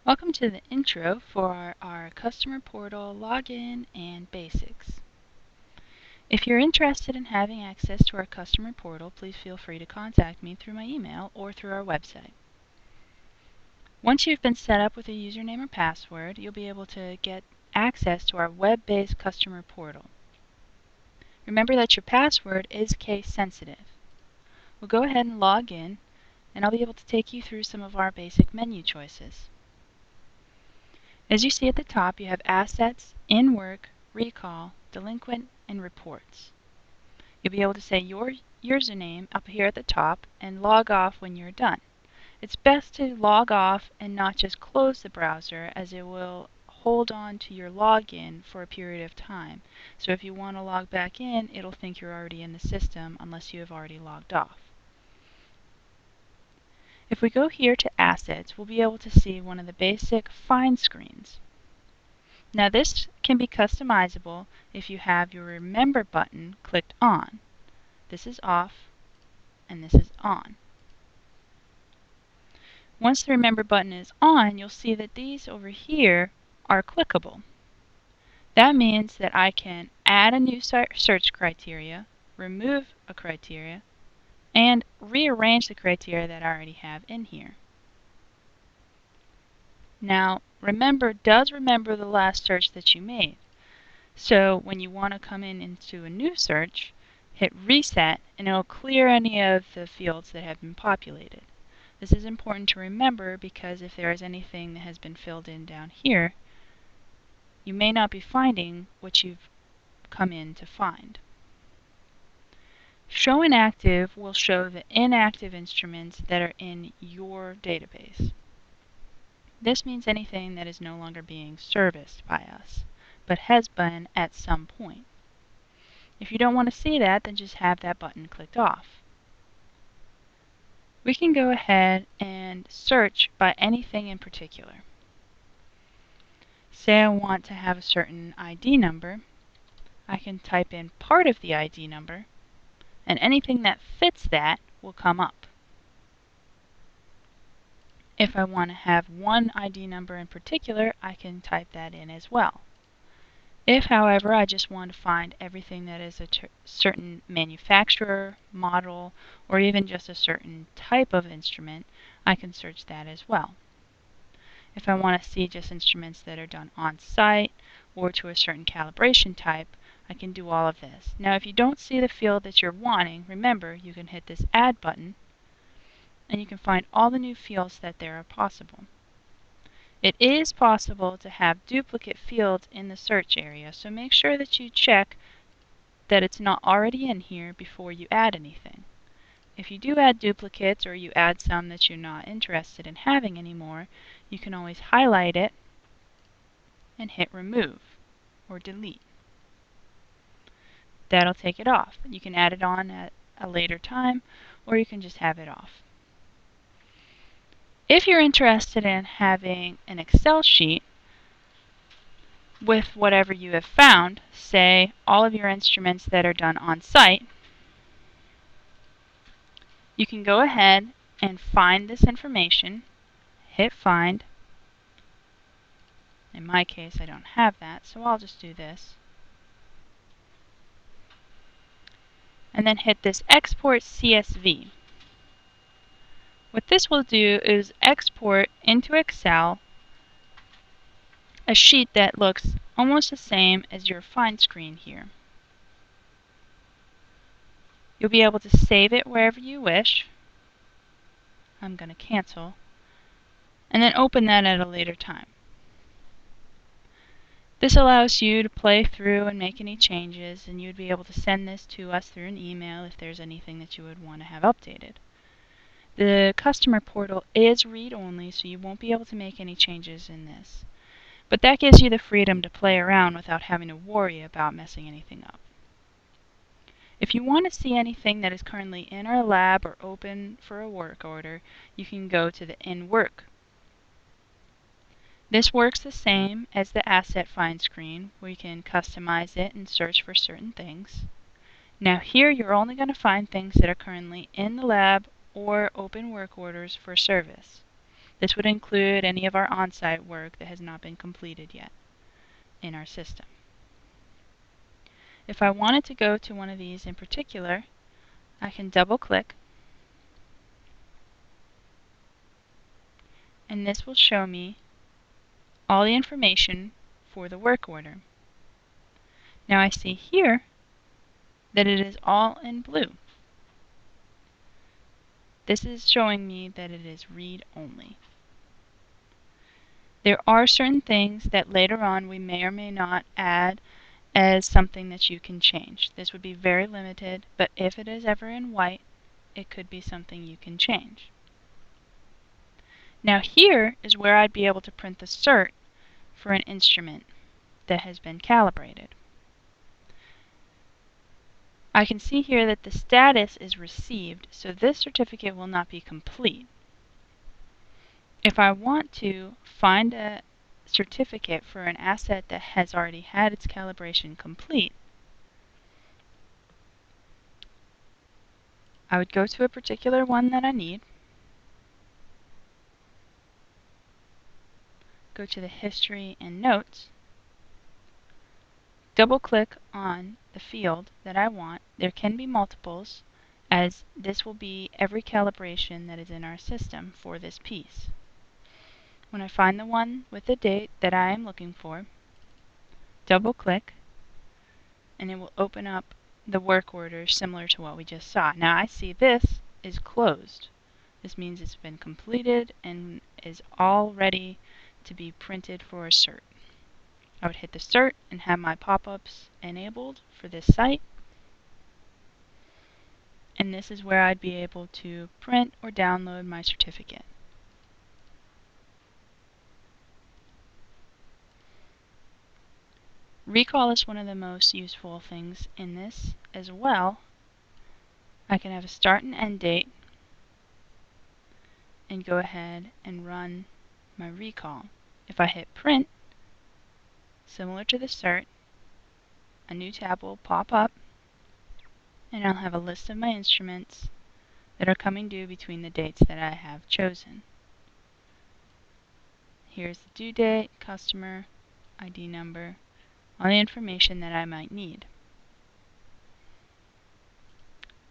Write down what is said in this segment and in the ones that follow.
Welcome to the intro for our customer portal login and basics. If you're interested in having access to our customer portal, please feel free to contact me through my email or through our website. Once you've been set up with a username or password, you'll be able to get access to our web-based customer portal. Remember that your password is case sensitive. We'll go ahead and log in, and I'll be able to take you through some of our basic menu choices. As you see at the top, you have Assets, In Work, Recall, Delinquent, and Reports. You'll be able to say your username up here at the top and log off when you're done. It's best to log off and not just close the browser, as it will hold on to your login for a period of time. So if you want to log back in, it'll think you're already in the system unless you have already logged off. If we go here to Assets, we'll be able to see one of the basic Find screens. Now this can be customizable if you have your Remember button clicked on. This is off and this is on. Once the Remember button is on, you'll see that these over here are clickable. That means that I can add a new search criteria, remove a criteria, and rearrange the criteria that I already have in here. Now, Remember does remember the last search that you made. So when you want to come into a new search, hit Reset and it'll clear any of the fields that have been populated. This is important to remember because if there is anything that has been filled in down here, you may not be finding what you've come in to find. Show Inactive will show the inactive instruments that are in your database. This means anything that is no longer being serviced by us, but has been at some point. If you don't want to see that, then just have that button clicked off. We can go ahead and search by anything in particular. Say I want to have a certain ID number, I can type in part of the ID number, and anything that fits that will come up. If I want to have one ID number in particular, I can type that in as well. If, however, I just want to find everything that is a certain manufacturer, model, or even just a certain type of instrument, I can search that as well. If I want to see just instruments that are done on-site or to a certain calibration type, I can do all of this. Now, if you don't see the field that you're wanting, remember, you can hit this Add button, and you can find all the new fields that there are possible. It is possible to have duplicate fields in the search area, so make sure that you check that it's not already in here before you add anything. If you do add duplicates or you add some that you're not interested in having anymore, you can always highlight it and hit Remove or Delete. That'll take it off. You can add it on at a later time, or you can just have it off. If you're interested in having an Excel sheet with whatever you have found, say all of your instruments that are done on site, you can go ahead and find this information, hit Find. In my case, I don't have that, so I'll just do this. And then hit this Export CSV. What this will do is export into Excel a sheet that looks almost the same as your Find screen here. You'll be able to save it wherever you wish. I'm going to cancel. And then open that at a later time. This allows you to play through and make any changes, and you'd be able to send this to us through an email if there's anything that you would want to have updated. The customer portal is read-only, so you won't be able to make any changes in this. But that gives you the freedom to play around without having to worry about messing anything up. If you want to see anything that is currently in our lab or open for a work order, you can go to the In Work. This works the same as the Asset Find screen, where you can customize it and search for certain things. Now here you're only going to find things that are currently in the lab or open work orders for service. This would include any of our on-site work that has not been completed yet in our system. If I wanted to go to one of these in particular, I can double-click, and this will show me all the information for the work order. Now I see here that it is all in blue. This is showing me that it is read-only. There are certain things that later on we may or may not add as something that you can change. This would be very limited, but if it is ever in white, it could be something you can change. Now here is where I'd be able to print the cert for an instrument that has been calibrated. I can see here that the status is received, so this certificate will not be complete. If I want to find a certificate for an asset that has already had its calibration complete, I would go to a particular one that I need, go to the history and notes, double-click on the field that I want. There can be multiples, as this will be every calibration that is in our system for this piece. When I find the one with the date that I am looking for, double-click, and it will open up the work order similar to what we just saw. Now I see this is closed. This means it's been completed and is all ready to be printed for a cert. I would hit the cert and have my pop-ups enabled for this site. And this is where I'd be able to print or download my certificate. Recall is one of the most useful things in this as well. I can have a start and end date and go ahead and run my recall. If I hit print, similar to the cert, a new tab will pop up and I'll have a list of my instruments that are coming due between the dates that I have chosen. Here's the due date, customer, ID number, all the information that I might need.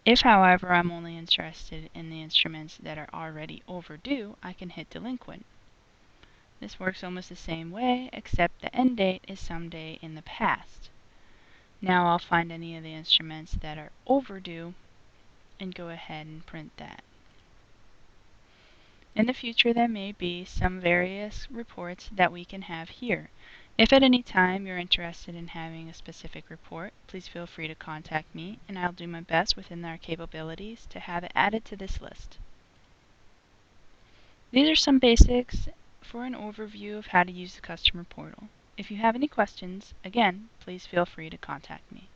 If, however, I'm only interested in the instruments that are already overdue, I can hit delinquent. This works almost the same way, except the end date is someday in the past. Now I'll find any of the instruments that are overdue and go ahead and print that. In the future, there may be some various reports that we can have here. If at any time you're interested in having a specific report, please feel free to contact me and I'll do my best within our capabilities to have it added to this list. These are some basics for an overview of how to use the customer portal. If you have any questions, again, please feel free to contact me.